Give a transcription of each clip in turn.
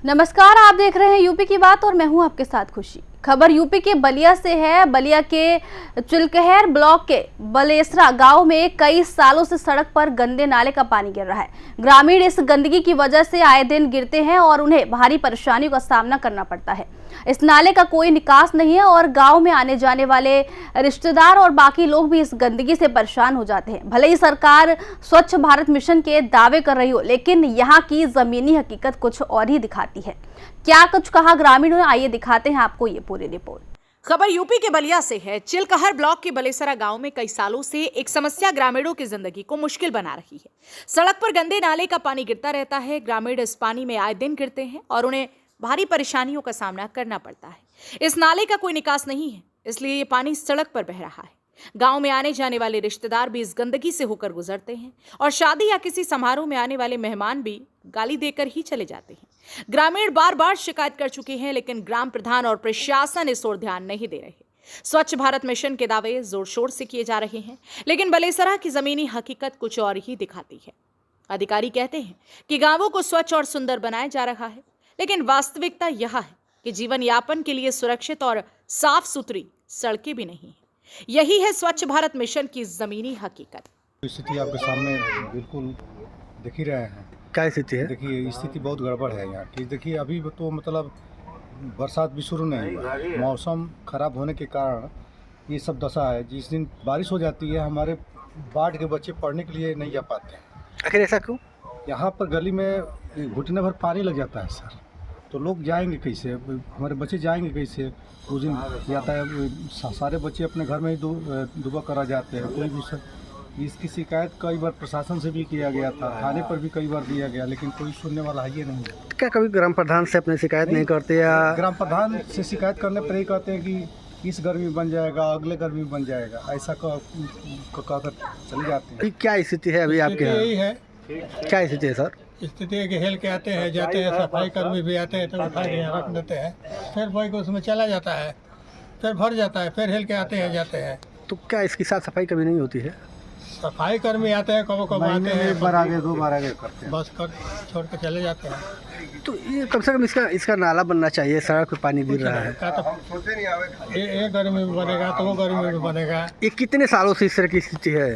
नमस्कार, आप देख रहे हैं यूपी की बात और मैं हूं आपके साथ खुशी। खबर यूपी के बलिया से है। बलिया के चिलकहर ब्लॉक के बलेसरा गांव में कई सालों से सड़क पर गंदे नाले का पानी गिर रहा है। ग्रामीण इस गंदगी की वजह से आए दिन गिरते हैं और उन्हें भारी परेशानियों का सामना करना पड़ता है। इस नाले का कोई निकास नहीं है और गांव में आने जाने वाले रिश्तेदार और बाकी लोग भी इस गंदगी से परेशान हो जाते हैं। भले ही सरकार स्वच्छ भारत मिशन के दावे कर रही हो, लेकिन यहाँ की जमीनी हकीकत कुछ और ही दिखाती है। क्या कुछ कहा ग्रामीणों ने, आइए दिखाते हैं आपको ये पूरी रिपोर्ट। खबर यूपी के बलिया से है। चिलकहर ब्लॉक के बलेसरा गांव में कई सालों से एक समस्या ग्रामीणों की जिंदगी को मुश्किल बना रही है। सड़क पर गंदे नाले का पानी गिरता रहता है। ग्रामीण इस पानी में आए दिन गिरते हैं और उन्हें भारी परेशानियों का सामना करना पड़ता है। इस नाले का कोई निकास नहीं है, इसलिए ये पानी सड़क पर बह रहा है। गांव में आने जाने वाले रिश्तेदार भी इस गंदगी से होकर गुजरते हैं और शादी या किसी समारोह में आने वाले मेहमान भी गाली देकर ही चले जाते हैं। ग्रामीण बार बार शिकायत कर चुके हैं, लेकिन ग्राम प्रधान और प्रशासन इस ओर ध्यान नहीं दे रहे। स्वच्छ भारत मिशन के दावे जोर शोर से किए जा रहे हैं, लेकिन बलेसरा की जमीनी हकीकत कुछ और ही दिखाती है। अधिकारी कहते हैं कि गांवों को स्वच्छ और सुंदर बनाया जा रहा है, लेकिन वास्तविकता यह है कि जीवन यापन के लिए सुरक्षित और साफ सुथरी सड़कें भी नहीं है। यही है स्वच्छ भारत मिशन की जमीनी हकीकत। स्थिति आपके सामने बिल्कुल दिख ही रहे हैं। क्या स्थिति है? देखिए, स्थिति बहुत गड़बड़ है यहाँ की। देखिए, अभी तो मतलब बरसात भी शुरू नहीं हुआ, मौसम खराब होने के कारण ये सब दशा है। जिस दिन बारिश हो जाती है, हमारे बाढ़ के बच्चे पढ़ने के लिए नहीं जा पाते हैं। आखिर ऐसा क्यों? यहाँ पर गली में घुटने भर पानी लग जाता है सर, तो लोग जाएंगे कैसे? हमारे बच्चे जाएंगे कैसे? उस दिन यातायात सारे बच्चे अपने घर में ही दुबक करा जाते हैं। कोई भी सर, इसकी शिकायत कई बार प्रशासन से भी किया गया था, थाने पर भी कई बार दिया गया, लेकिन कोई सुनने वाला है ये नहीं। क्या कभी ग्राम प्रधान से अपनी शिकायत नहीं करते? या ग्राम प्रधान से शिकायत करने पर ही कहते हैं कि इस गर्मी बन जाएगा, अगले गर्मी बन जाएगा, ऐसा कहकर चले जाते हैं। क्या स्थिति है अभी आपके यही यहाँ? है क्या स्थिति है सर? स्थिति है कि हेल के आते हैं जाते हैं, सफाई कर्मी भी आते हैं तो उठा के यहाँ रख देते हैं, फिर कोई को उसमें चला जाता है, फिर भर जाता है, फिर हेल के आते हैं जाते हैं। तो क्या इसकी साफ सफाई कभी नहीं होती है? सफाई कर्मी आते हैं, कब कब आते हैं, एक बार आगे दो बार आगे करते हैं, बस कर छोड़ के चले जाते हैं। तो ये कम से कम इसका नाला बनना चाहिए। सड़क पे पानी गिर रहा है। क्या तो ये गर्मी में बनेगा तो वो गर्मी में बनेगा। ये कितने सालों से इस तरह की स्थिति है?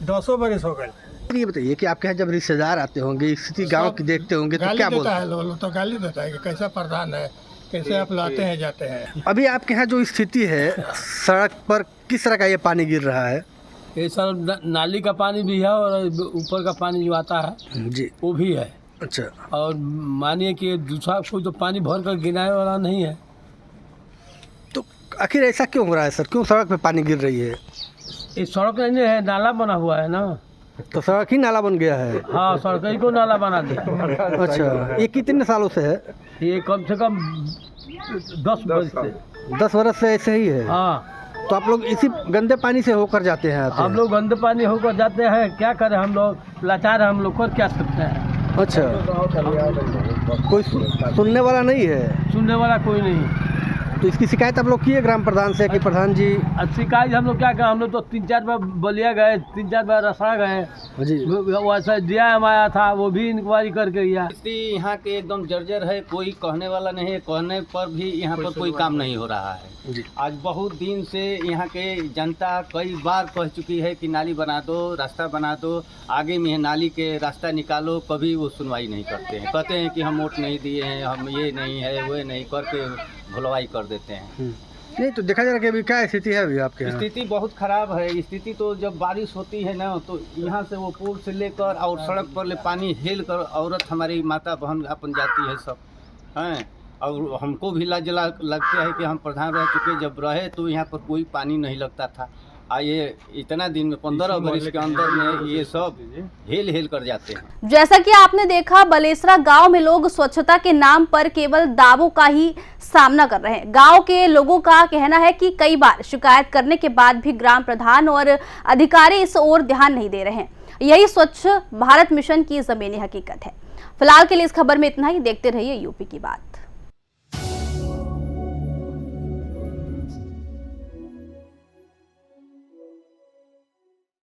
200 बरस हो गए। ये बताइए कि आपके यहाँ जब रिश्तेदार आते होंगे, स्थिति गाँव की देखते होंगे, तो गाली क्या देता बोलते है लोग, तो गाली देता है कि कैसा प्रधान है, कैसे आप लाते हैं जाते हैं। अभी आपके यहाँ जो स्थिति है, सड़क पर किस तरह का ये पानी गिर रहा है? ये सब नाली का पानी भी है और ऊपर का पानी जो आता है जी, वो भी है। अच्छा। और मानिए कि दूसरा कोई तो पानी भर कर गिराने वाला नहीं है। तो आखिर ऐसा क्यों हो रहा है सर? क्यों सड़क पे पानी गिर रही है? ये सड़क नहीं है, नाला बना हुआ है ना। तो सड़क ही नाला बन गया है? हाँ, सड़क ही को नाला बना दे। अच्छा, ये कितने सालों से है? ये कम से कम 10 वर्ष से। 10 वर्ष से ऐसे ही है? हाँ। तो आप लोग इसी गंदे पानी से होकर जाते हैं? हम लोग गंदे पानी होकर जाते हैं, क्या करें, हम लोग लाचार हैं, हम लोग कर क्या सकते हैं। अच्छा, कोई सुनने वाला नहीं है? सुनने वाला कोई नहीं। तो इसकी शिकायत आप लोग किए ग्राम प्रधान से कि प्रधान जी? शिकायत हम लोग क्या करें, हम लोग तो 3-4 बार बलिया गए, 3-4 बार रसड़ा गए जी। वैसा डीएम आया था, वो भी इंक्वायरी करके गया। स्थिति यहाँ के एकदम जर्जर है, कोई कहने वाला नहीं है, कहने पर भी यहाँ पर कोई काम नहीं हो रहा है जी। आज बहुत दिन से यहाँ के जनता कई बार कह चुकी है कि नाली बना दो, रास्ता बना दो, आगे में नाली के रास्ता निकालो, कभी वो सुनवाई नहीं करते हैं। कहते हैं कि हम वोट नहीं दिए हैं, हम ये नहीं है वो नहीं, करके भुलवाई कर देते हैं। नहीं, तो देखा जा रहा है कि अभी क्या स्थिति है अभी आपके यहाँ? स्थिति बहुत खराब है। स्थिति तो जब बारिश होती है ना, तो यहाँ से वो पुल से लेकर और सड़क पर ले पानी हिल कर औरत हमारी माता बहन अपन जाती है सब हैं। और हमको भी लाज लगता है कि हम प्रधान रह चुके, जब रहे तो यहाँ पर कोई पानी नहीं लगता था। ये इतना दिन में 15 वर्ष के अंदर में ये सब हेल कर जाते हैं। जैसा कि आपने देखा, बलेसरा गांव में लोग स्वच्छता के नाम पर केवल दावों का ही सामना कर रहे हैं। गांव के लोगों का कहना है कि कई बार शिकायत करने के बाद भी ग्राम प्रधान और अधिकारी इस ओर ध्यान नहीं दे रहे हैं। यही स्वच्छ भारत मिशन की जमीनी हकीकत है। फिलहाल के लिए इस खबर में इतना ही। देखते रहिए यूपी की बात।